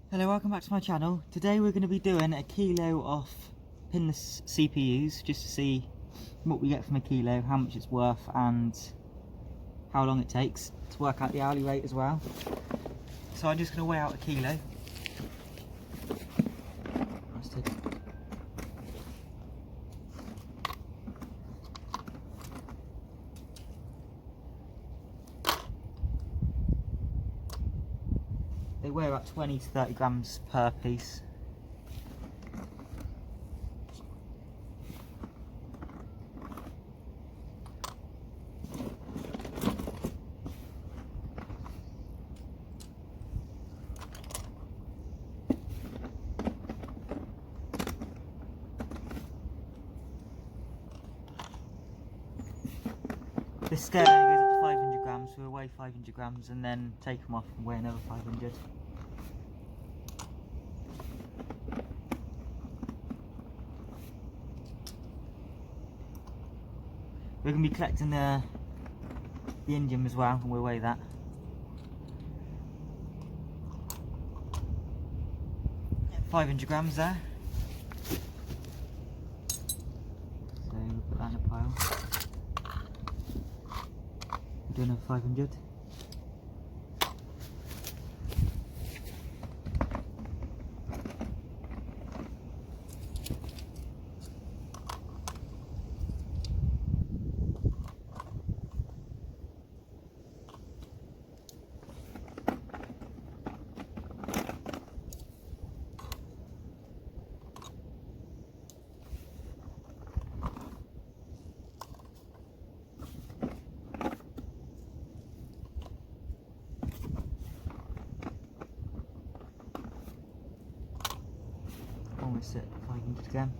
Hello, welcome back to my channel. Today we're going to be doing a kilo of pinless CPUs just to see what we get from a kilo, how much it's worth and how long it takes to work out the hourly rate as well. So I'm just going to weigh out a kilo. Let's take it. They weigh about 20 to 30 grams per piece. This scale only goes up to 500 grams, so we'll weigh 500 grams and then take them off and weigh another 500. We're going to be collecting the Indium as well, and we'll weigh that. Yeah, 500 grams there. So we'll put that in a pile. Do another 500. Almost at 500 again.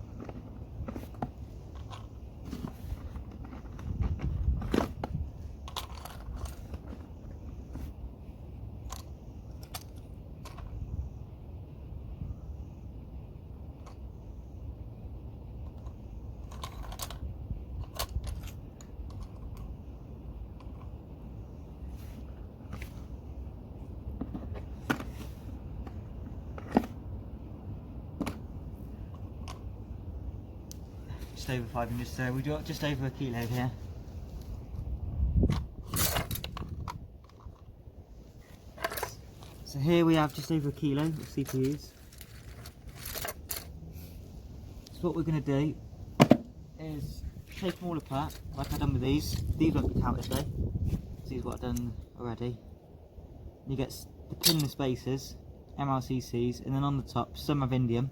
Just over 500, so we do just over a kilo here. So here we have just over a kilo of CPUs. So what we're going to do is take them all apart, like I've done with these. These won't be counted though. So these is what I've done already. You get the pinless bases, MLCCs, and then on the top some have indium.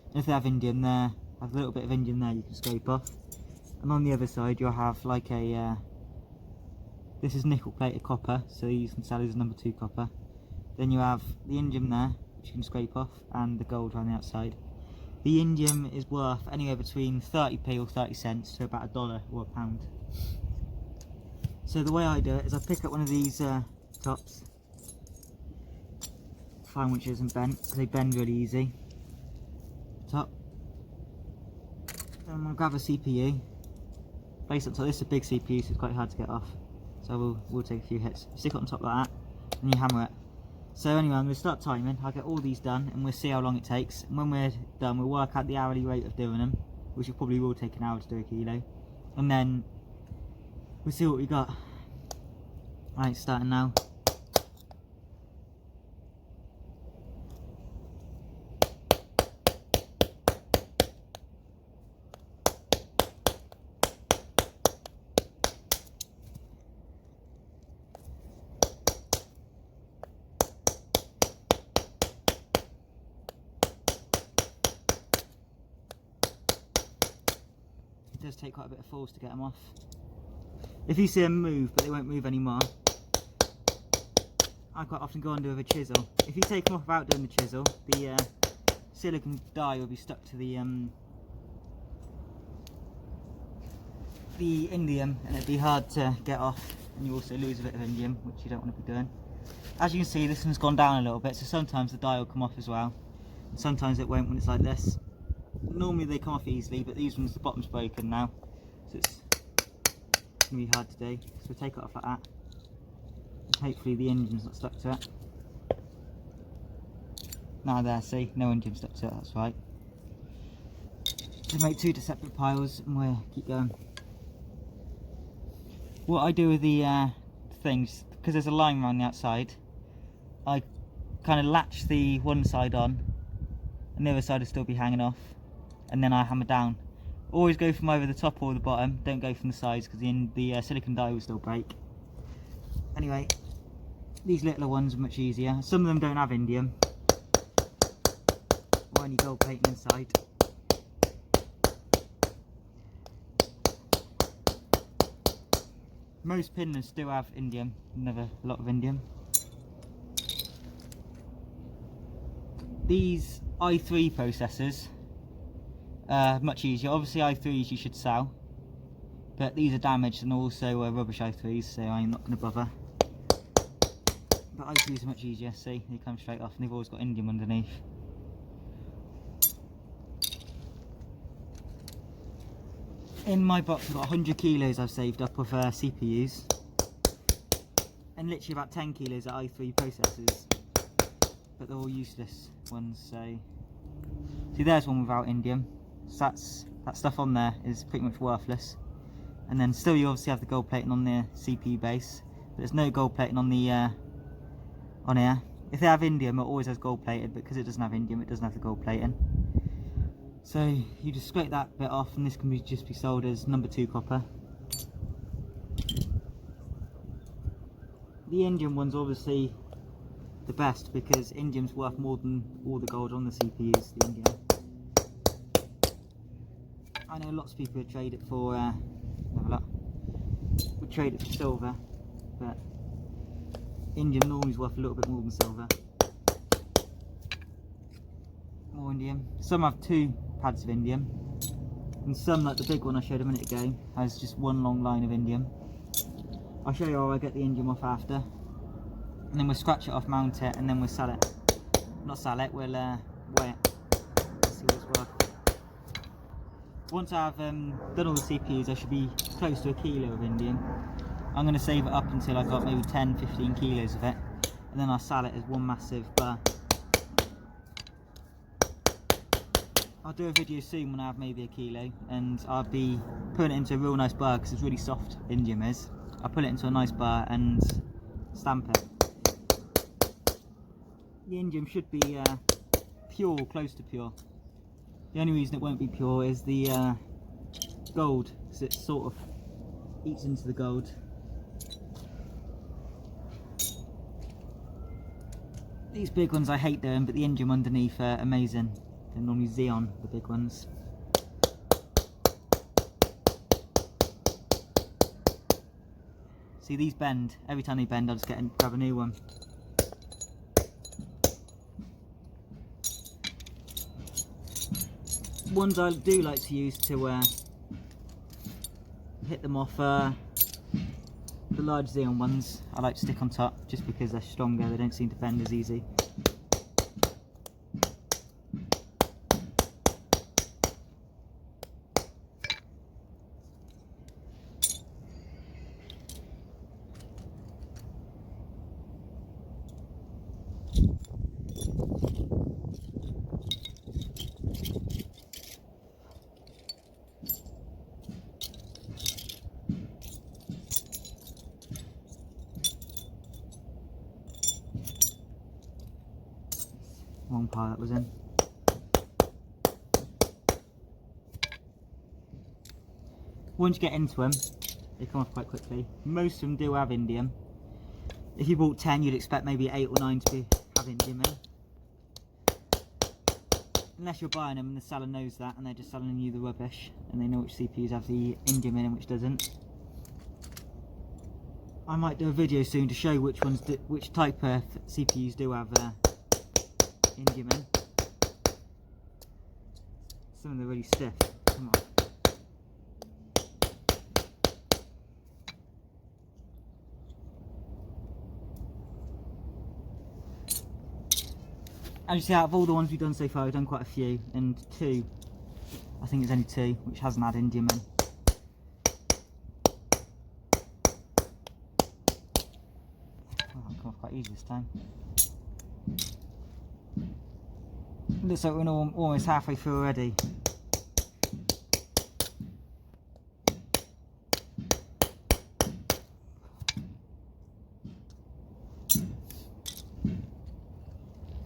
And if they have indium there, have a little bit of indium there you can scrape off. And on the other side you'll have like a, this is nickel plated copper, so you can sell as number 2 copper. Then you have the indium there, which you can scrape off, and the gold around the outside. The indium is worth anywhere between 30p or 30 cents to about $1 or £1. So the way I do it is I pick up one of these tops, find which isn't bent, because they bend really easy. Top. Then I'm going to grab a CPU, place it on top. This is a big CPU, so it's quite hard to get off. So we'll take a few hits. Stick it on top like that, and you hammer it. So anyway, I'm going to start timing. I'll get all these done, and we'll see how long it takes. And when we're done, we'll work out the hourly rate of doing them, which will probably will take an hour to do a kilo. And then we'll see what we got. Right, starting now. It does take quite a bit of force to get them off. If you see them move, but they won't move anymore, I quite often go under with a chisel. If you take them off without doing the chisel, the silicon die will be stuck to the indium, and it'd be hard to get off, and you also lose a bit of indium, which you don't want to be doing. As you can see, this one's gone down a little bit, so sometimes the die will come off as well, and sometimes it won't when it's like this. Normally they come off easily, but these ones, the bottom's broken now, so it's going to be hard to do. So we'll take it off like that, and hopefully the engine's not stuck to it. Now there, see, no indium stuck to it, that's right. Just make 2 separate piles and we'll keep going. What I do with the things, because there's a line around the outside, I kind of latch the one side on and the other side will still be hanging off, and then I hammer down. Always go from either the top or the bottom, don't go from the sides because the silicon die will still break. Anyway, these littler ones are much easier. Some of them don't have indium or any gold plating inside. Most pinless do have indium, never a lot of indium. These i3 processors are much easier. Obviously i3s you should sell, but these are damaged and also rubbish i3s, so I'm not going to bother. But i3s are much easier, see, they come straight off and they've always got indium underneath. In my box I've got 100 kilos I've saved up of CPUs, and literally about 10 kilos of i3 processors, but they're all useless ones. So see, there's one without indium, so that stuff on there is pretty much worthless. And then still you obviously have the gold plating on the CPU base, but there's no gold plating on the on here. If they have indium it always has gold plated, but because it doesn't have indium it doesn't have the gold plating. So you just scrape that bit off and this can just be sold as number 2 copper. The indium one's obviously the best because indium's worth more than all the gold on the CPUs, the indium. I know lots of people would trade it for, would trade it for silver, but indium normally is worth a little bit more than silver. More indium. Some have 2 pads of indium, and some, like the big one I showed a minute ago, has just one long line of indium. I'll show you how I get the indium off after, and then we'll scratch it off, mount it, and then we'll sell it. Not sell it, we'll weigh it, see what it's worth. Once I've done all the CPUs, I should be close to 1 kilo of indium. I'm going to save it up until I've got maybe 10-15 kilos of it, and then I'll sell it as one massive bar. I'll do a video soon when I have maybe 1 kilo, and I'll be putting it into a real nice bar because it's really soft, indium is. I'll put it into a nice bar and stamp it. The indium should be pure, close to pure. The only reason it won't be pure is the gold, because it sort of eats into the gold. These big ones I hate doing, but the indium underneath are amazing. They're normally Xeon, the big ones. See, these bend. Every time they bend, I'll just grab a new one. Ones I do like to use to hit them off, the large Xeon ones, I like to stick on top just because they're stronger, they don't seem to bend as easy. Wrong pile that was in. Once you get into them, they come off quite quickly. Most of them do have indium. If you bought 10, you'd expect maybe 8 or 9 to have indium in. Unless you're buying them and the seller knows that and they're just selling you the rubbish and they know which CPUs have the indium in and which doesn't. I might do a video soon to show which type of CPUs do have indium in. Some of them are really stiff. Come on. As you see, out of all the ones we've done so far, we've done quite a few, and 2, I think it's only 2, which hasn't had indium in. Oh, that come off quite easy this time. Looks like we're almost halfway through already.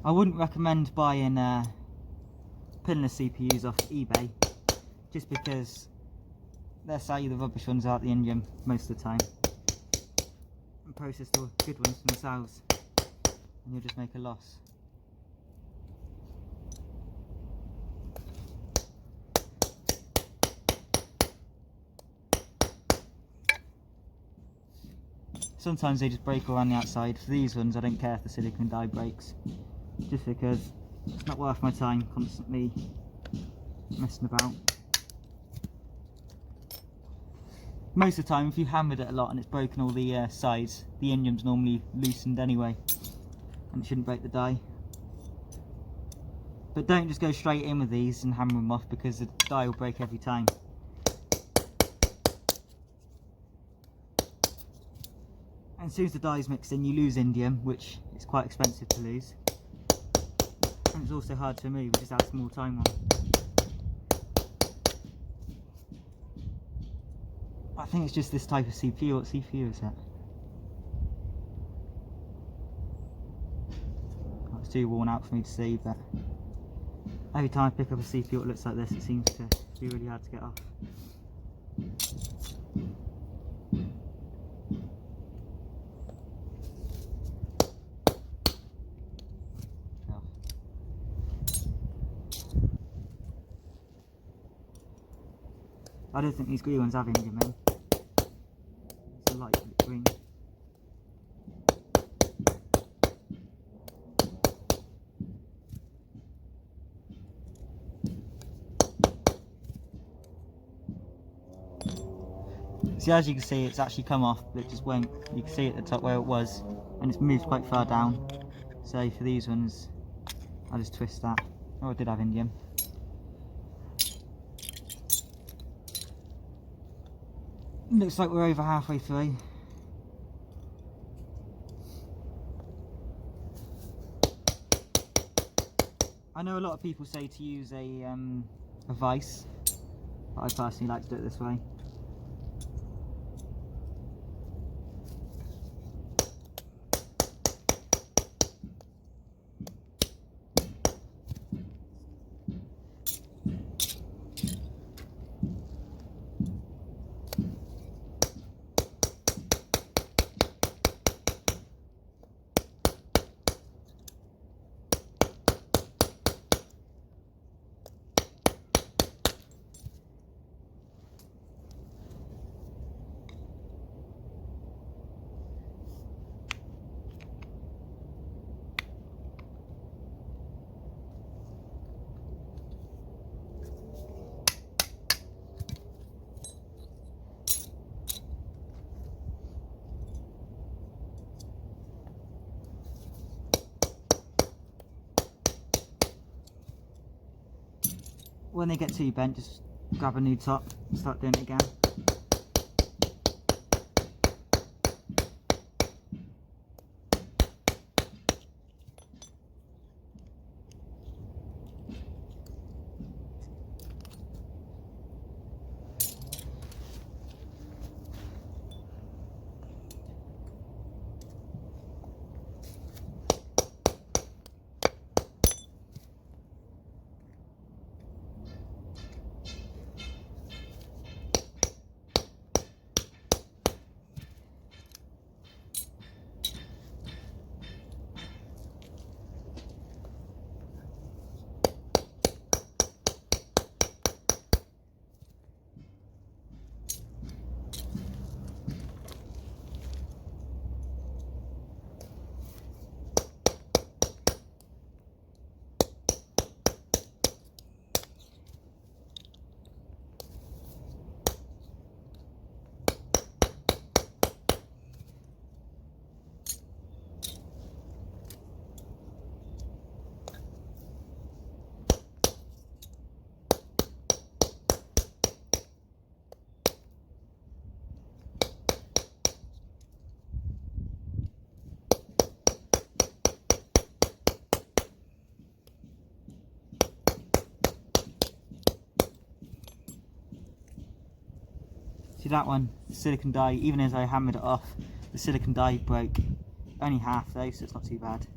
I wouldn't recommend buying pinless CPUs off eBay, just because they'll sell you the rubbish ones out the Indium most of the time, and process the good ones themselves, and you'll just make a loss. Sometimes they just break around the outside. For these ones I don't care if the silicon die breaks, just because it's not worth my time constantly messing about. Most of the time, if you hammered it a lot and it's broken all the sides, the Indium's normally loosened anyway, and it shouldn't break the die. But don't just go straight in with these and hammer them off, because the die will break every time. And as soon as the die is mixed in, you lose Indium, which is quite expensive to lose. And it's also hard to remove, it just adds more time on. I think it's just this type of CPU. What CPU is that? Oh, it's too worn out for me to see, but every time I pick up a CPU that looks like this, it seems to be really hard to get off. I don't think these green ones have Indium in. It's a light green. See, as you can see, it's actually come off, but it just won't. You can see at the top where it was, and it's moved quite far down. So for these ones, I'll just twist that. Oh, I did have Indium. Looks like we're over halfway through. I know a lot of people say to use a vise, but I personally like to do it this way. When they get too bent, just grab a new top and start doing it again. See that one, the silicon die, even as I hammered it off, the silicon die broke. Only half though, so it's not too bad.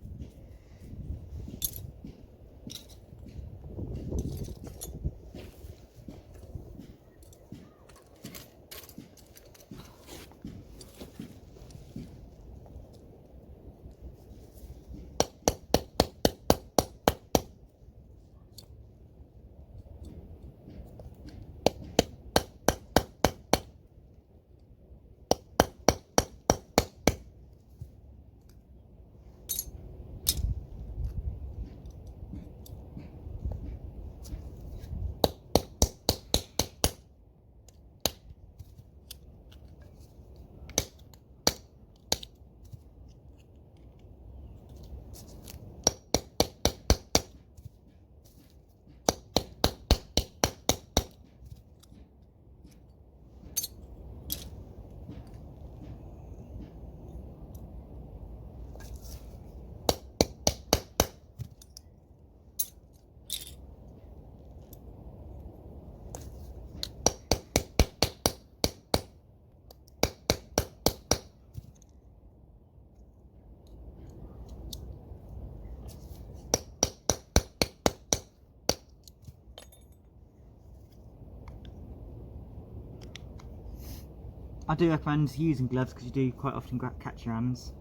I do recommend using gloves because you do quite often catch your hands.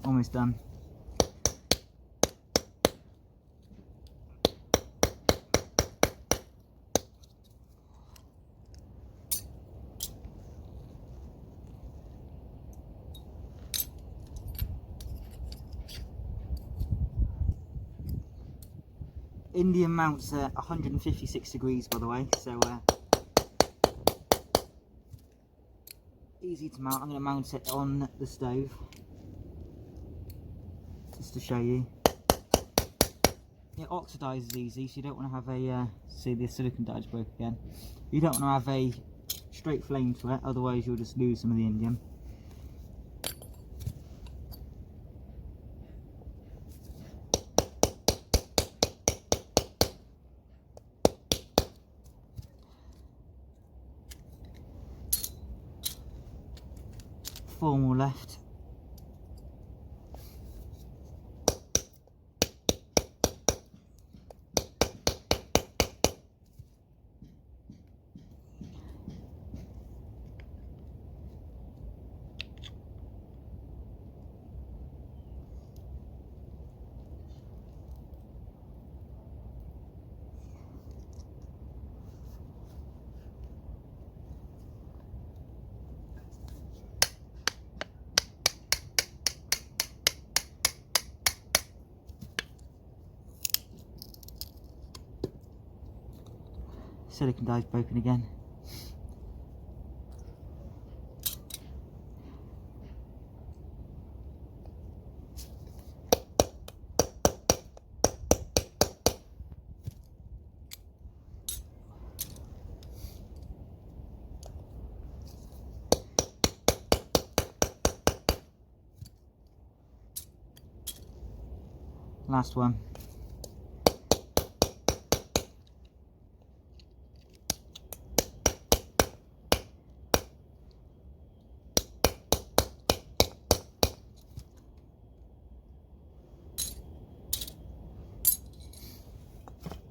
Almost done. Indium mounts at 156 degrees, by the way, so easy to mount. I'm going to mount it on the stove just to show you. It oxidizes easy, so you don't want to have a see, the silicon die's broke again. You don't want to have a straight flame to it, otherwise you'll just lose some of the indium. Four more left. silicone die's broken again. Last one.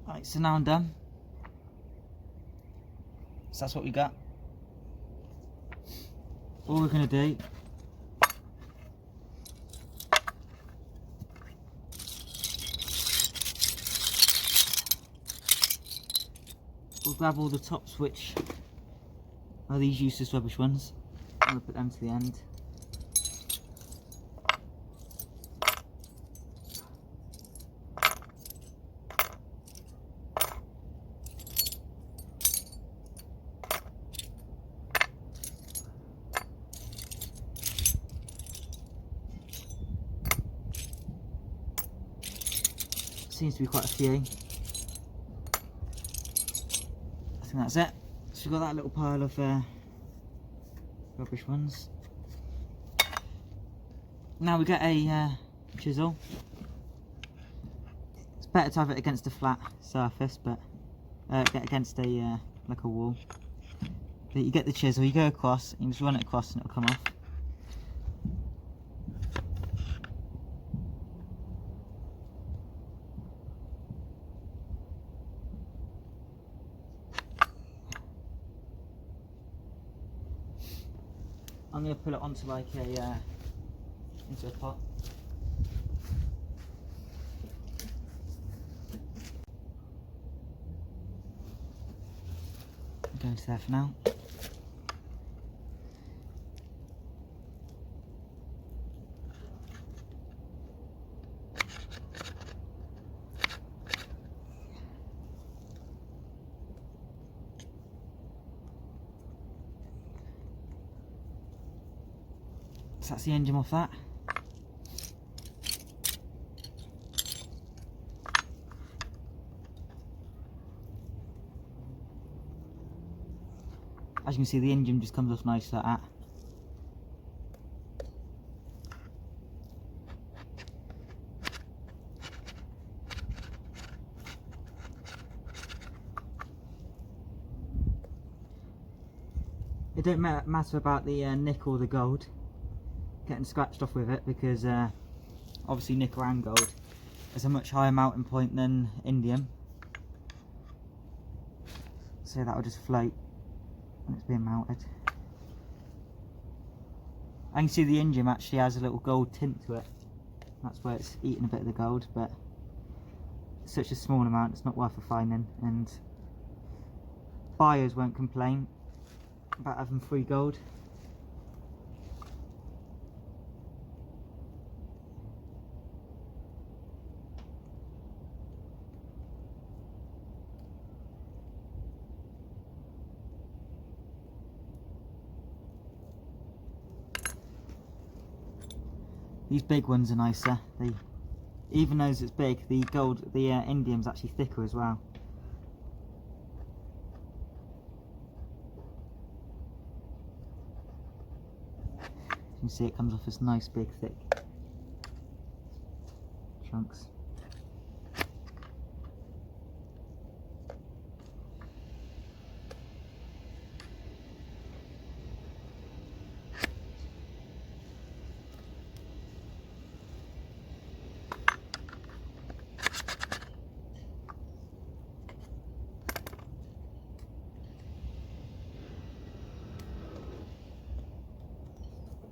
Right, so now I'm done. So that's what we got. All we're going to do we'll grab all the tops, which are these useless rubbish ones, and we'll put them to the end. Seems to be quite a few. I think that's it. So we've got that little pile of rubbish ones. Now we get a chisel. It's better to have it against a flat surface, but get against a like a wall. But you get the chisel, you go across, and you just run it across, and it'll come off. I'm going to put it onto like a into a pot. Go into there for now. So that's the engine off that. As you can see, the engine just comes off nice like that. It don't matter about the nickel or the gold getting scratched off with it, because obviously nickel and gold has a much higher melting point than indium, so that will just float when it's being melted. I can see the Indium actually has a little gold tint to it. That's where it's eating a bit of the gold, but it's such a small amount, it's not worth refining, and buyers won't complain about having free gold. These big ones are nicer. Even though it's big, the gold, the indium's actually thicker as well. You can see it comes off as nice, big, thick chunks.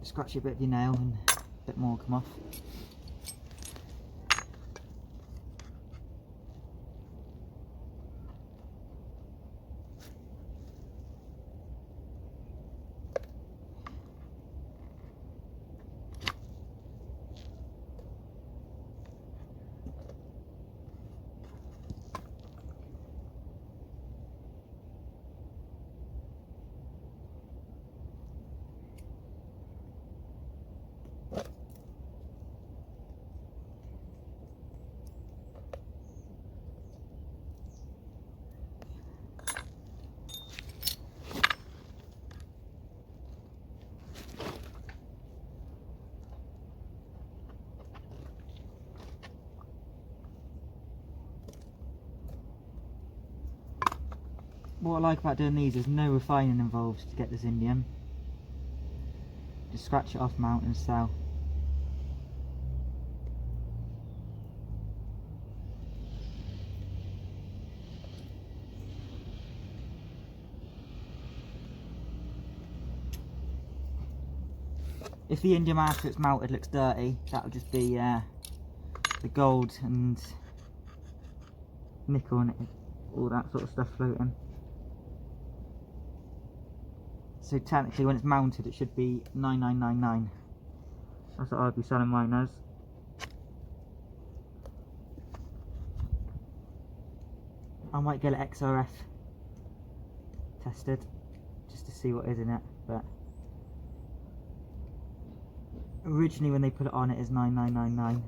Scratch a bit of your nail and a bit more will come off. what I like about doing these is no refining involved to get this indium. Just scratch it off, mount and sell. If the indium after it's melted looks dirty, that'll just be the gold and nickel and all that sort of stuff floating. So technically when it's mounted it should be 9999. That's what I'd be selling mine as. I might get it XRF tested just to see what is in it, but originally when they put it on it is 9999.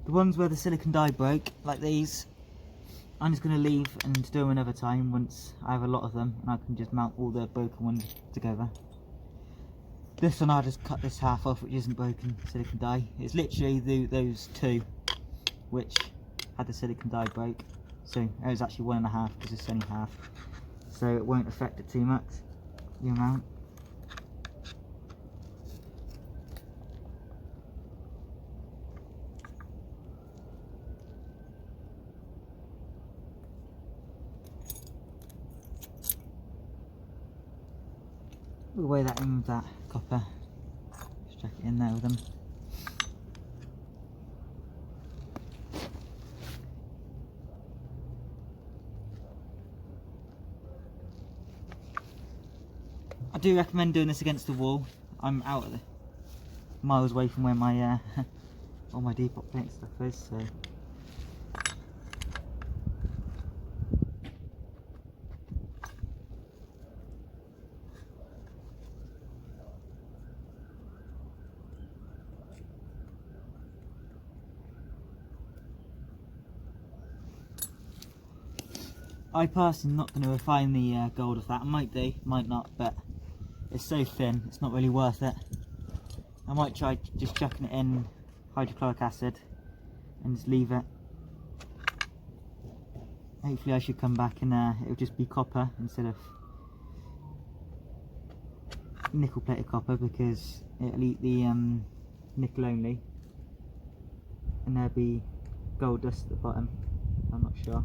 The ones where the silicon die broke, like these, I'm just going to leave and do them another time once I have a lot of them and I can just mount all the broken ones together. This one I'll just cut this half off which isn't broken silicon die. It's literally those two which had the silicon die break. So it was actually 1.5 because it's only half. So it won't affect it too much, the amount. We'll weigh that in with that copper. Just chuck it in there with them. I do recommend doing this against the wall. I'm out of the miles away from where my all my depop paint stuff is, so. I personally am not going to refine the gold of that. I might do, might not, but it's so thin, it's not really worth it. I might try just chucking it in hydrochloric acid and just leave it. Hopefully I should come back and it'll just be copper instead of nickel plated copper, because it'll eat the nickel only and there'll be gold dust at the bottom. I'm not sure.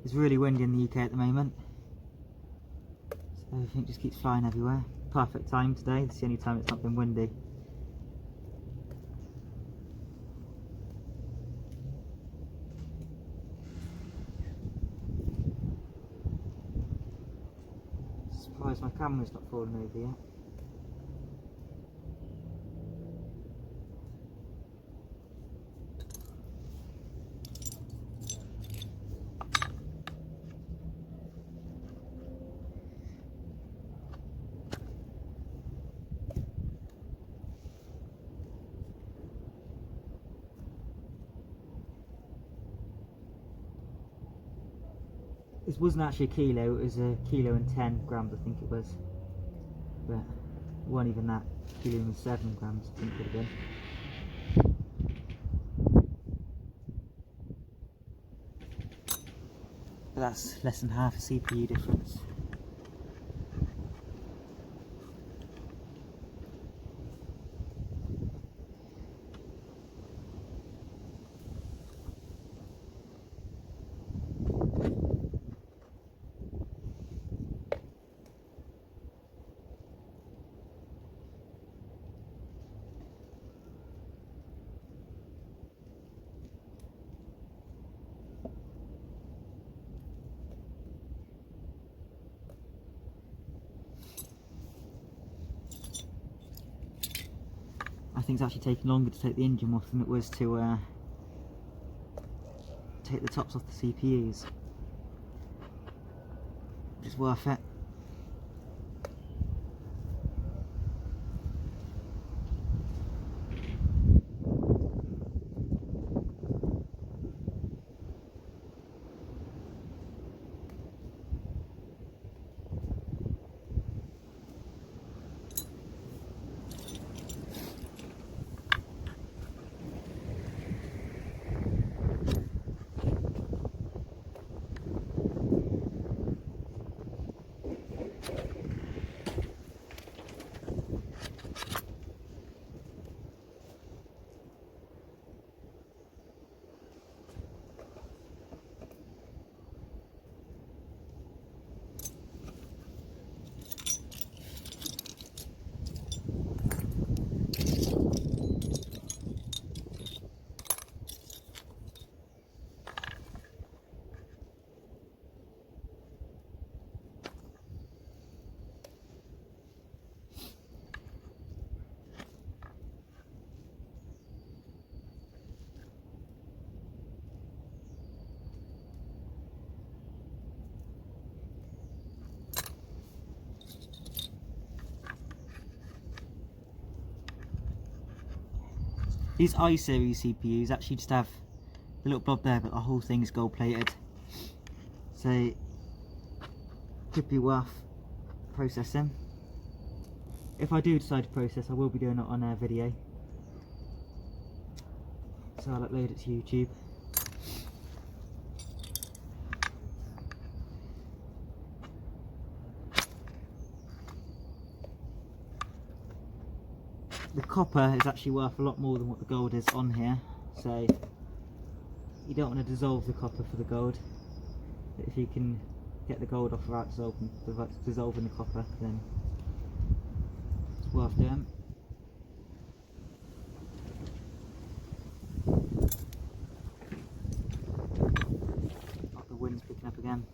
It's really windy in the UK at the moment, so everything just keeps flying everywhere. Perfect time today, it's the only time it's not been windy. Surprised my camera's not falling over yet. This wasn't actually a kilo, it was a kilo and 10 grams I think it was. But it wasn't even that, kilo and 7 grams I think it would have been. But that's less than half a CPU difference. I think it's actually taking longer to take the Indium off than it was to take the tops off the CPUs. It's worth it. These i-series CPUs actually just have the little blob there, but the whole thing is gold plated. So, could be worth processing. If I do decide to process, I will be doing it on a video. So I'll upload it to YouTube. The copper is actually worth a lot more than what the gold is on here, so you don't want to dissolve the copper for the gold. But if you can get the gold off without dissolving the copper, then it's worth doing. Oh, the wind's picking up again.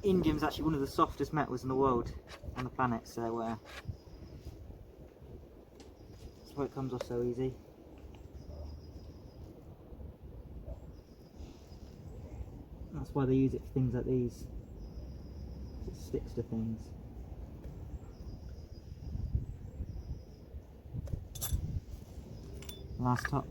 Indium is actually one of the softest metals in the world, on the planet, so that's why it comes off so easy. That's why they use it for things like these. It sticks to things. Last top.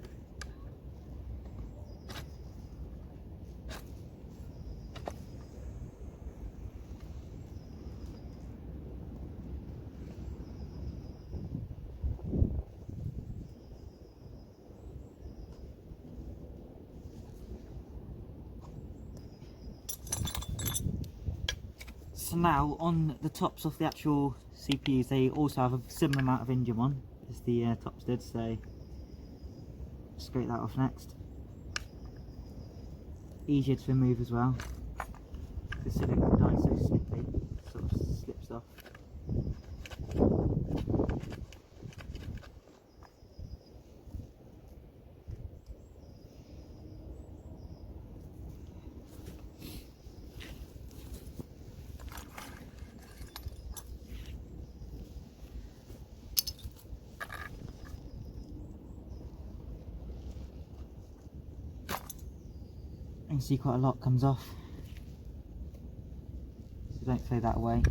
So now, on the tops of the actual CPUs, they also have a similar amount of Indium on as the tops did, so scrape that off next. Easier to remove as well. The silicone dye is so slippy, it sort of slips off. You can see quite a lot comes off, so don't throw that away.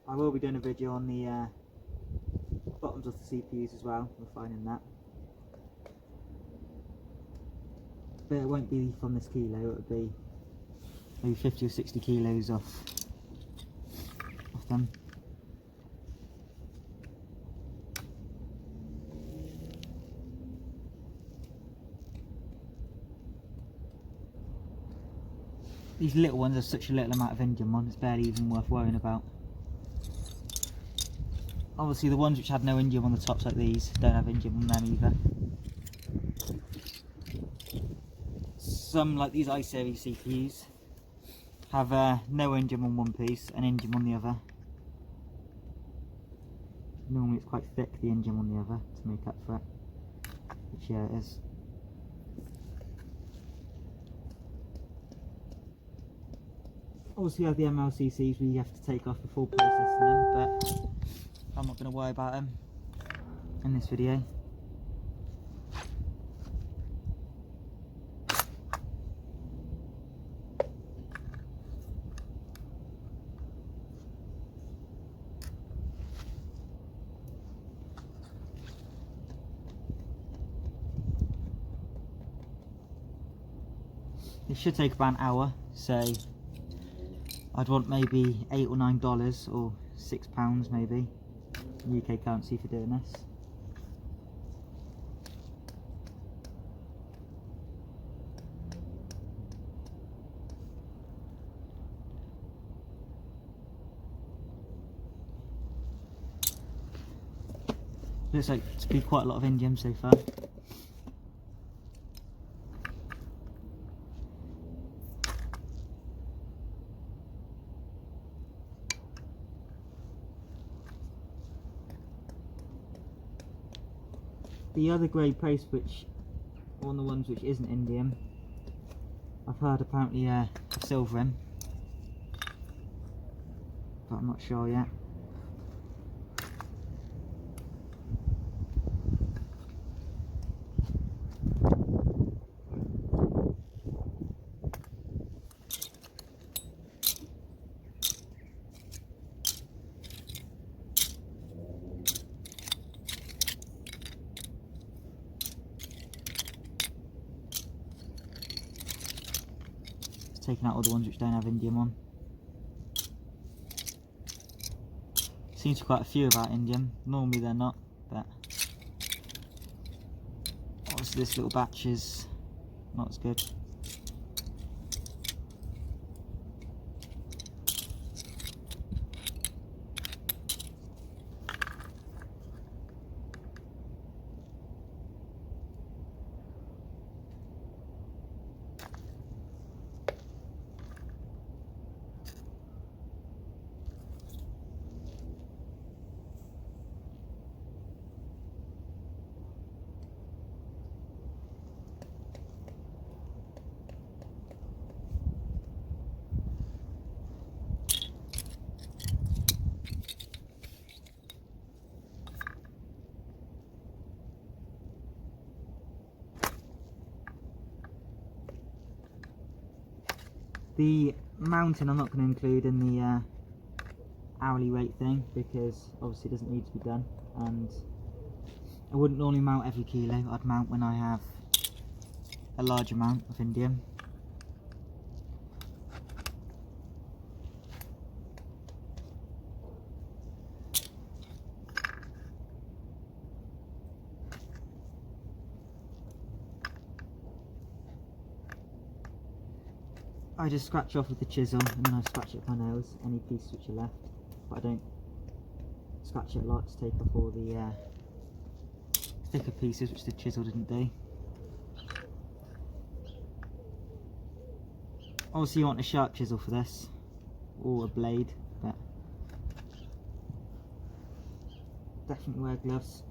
I will be doing a video on the bottoms of the CPUs as well, refining that. But it won't be from this kilo, it would be maybe 50 or 60 kilos off them. These little ones are such a little amount of indium on, it's barely even worth worrying about. Obviously the ones which had no indium on the tops like these don't have indium on them either. Some, like these i-series CPUs, have no indium on one piece and indium on the other. Normally it's quite thick, the indium on the other, to make up for it, which yeah, it is. Obviously you have the MLCCs where you have to take off before processing them, but I'm not going to worry about them in this video. It should take about an hour, so I'd want maybe $8 or $9 or £6 maybe UK currency for doing this. Looks like to be quite a lot of indium so far. The other grey paste, which one of the ones which isn't indium, I've heard apparently silver in, but I'm not sure yet. Taking out all the ones which don't have indium on. Seems quite a few about indium. Normally they're not, but obviously this little batch is not as good. The mounting I'm not going to include in the hourly rate thing, because obviously it doesn't need to be done, and I wouldn't normally mount every kilo. I'd mount when I have a large amount of indium. I just scratch off with the chisel and then I scratch it with my nails, any pieces which are left, but I don't scratch it a lot to take off all the thicker pieces which the chisel didn't do. Obviously you want a sharp chisel for this, or a blade, but definitely wear gloves.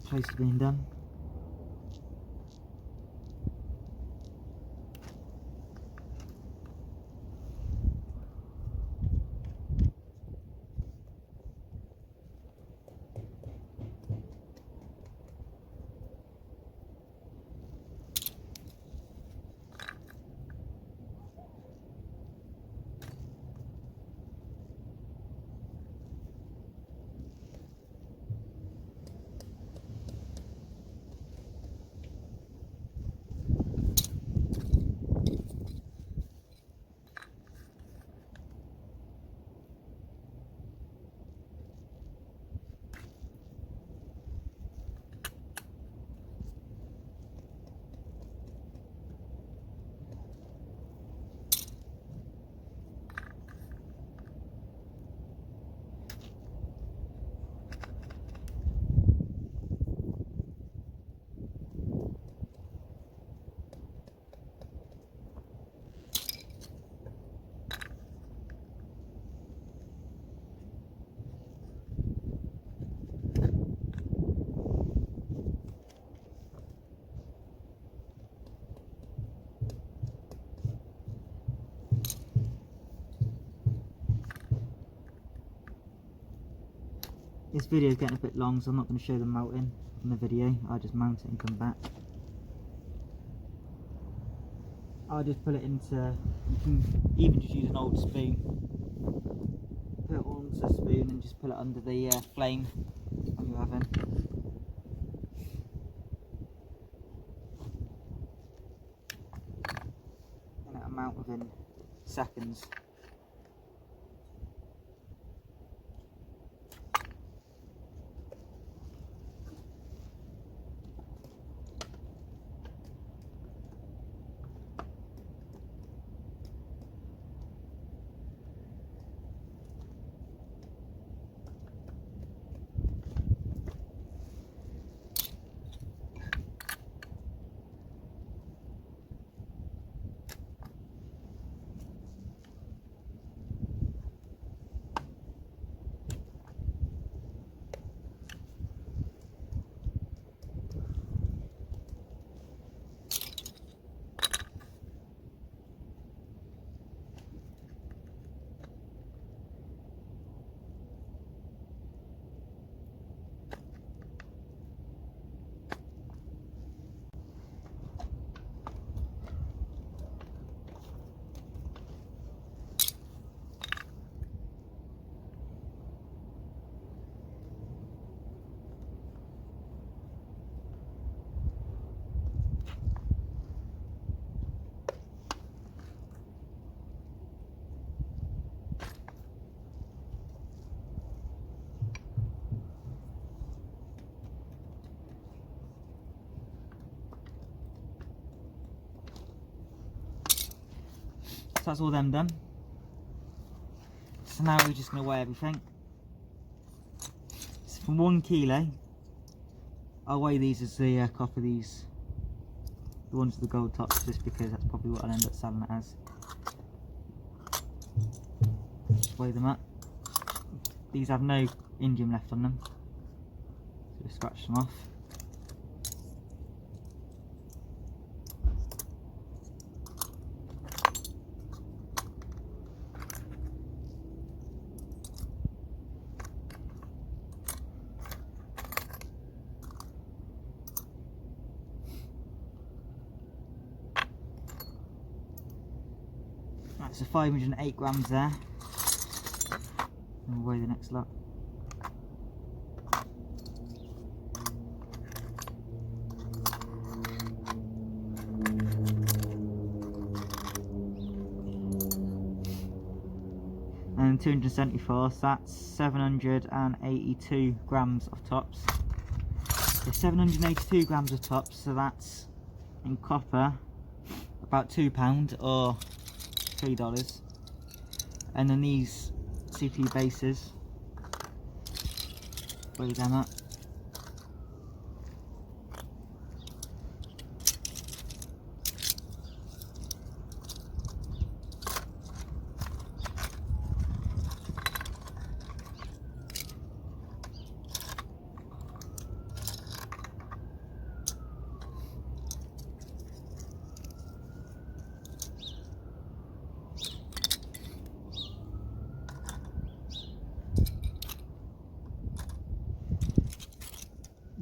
Close to being done. This video is getting a bit long, so I'm not going to show the melting in the video. I'll just mount it and come back. I'll just put it into, you can even just use an old spoon. Put it onto a spoon and just put it under the flame on your oven. And it'll mount within seconds. So that's all them done. So now we're just going to weigh everything. So from 1 kilo, I'll weigh these as the copper, these, the ones with the gold tops, just because that's probably what I'll end up selling it as. Just weigh them up. These have no indium left on them, so just scratch them off. Right, so 508 grams there. And weigh the next lot. And 274, so that's 782 grams of tops. So 782 grams of tops, so that's in copper about £2 or $3. And then these CPU bases, weigh them up.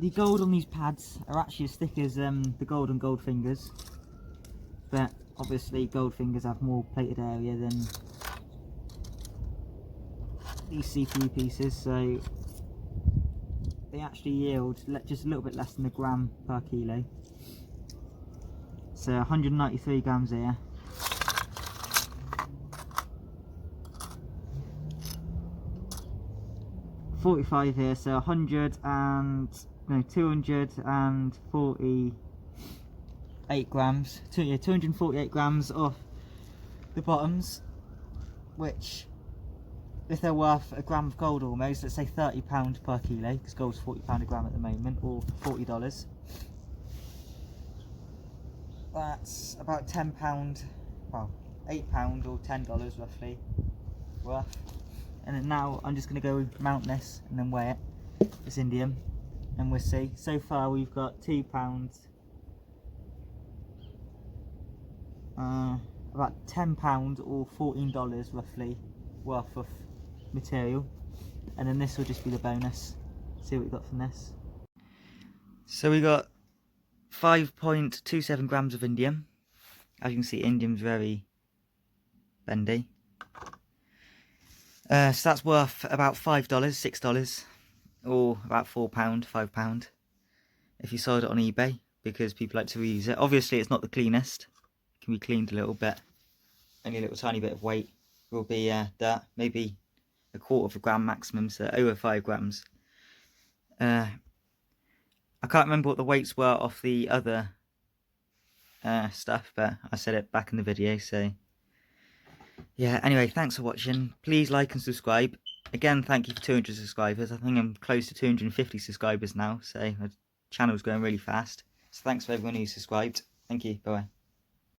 The gold on these pads are actually as thick as the gold on gold fingers, but obviously gold fingers have more plated area than these CPU pieces, so they actually yield just a little bit less than a gram per kilo. So 193 grams here. $45 here, so 248 grams. 248 grams off the bottoms, which, if they're worth a gram of gold almost, let's say £30 per kilo, because gold's £40 a gram at the moment, or $40. That's about £10, well, £8 or $10 roughly worth. And then now I'm just going to go mount this and then weigh it, this indium, and we'll see. So far we've got £2, about £10 or $14 roughly worth of material, and then this will just be the bonus. See what we got from this. So we got 5.27 grams of indium. As you can see, indium's very bendy. So that's worth about $5, $6, or about £4, £5 if you sold it on eBay, because people like to reuse it. Obviously it's not the cleanest, it can be cleaned a little bit. Only a little tiny bit of weight will be dirt, maybe a quarter of a gram maximum, so over 5 grams. I can't remember what the weights were off the other stuff, but I said it back in the video, so yeah. Anyway, thanks for watching. Please like and subscribe. Again, thank you for 200 subscribers. I think I'm close to 250 subscribers now, so my channel's going really fast. So thanks for everyone who subscribed. Thank you. Bye bye.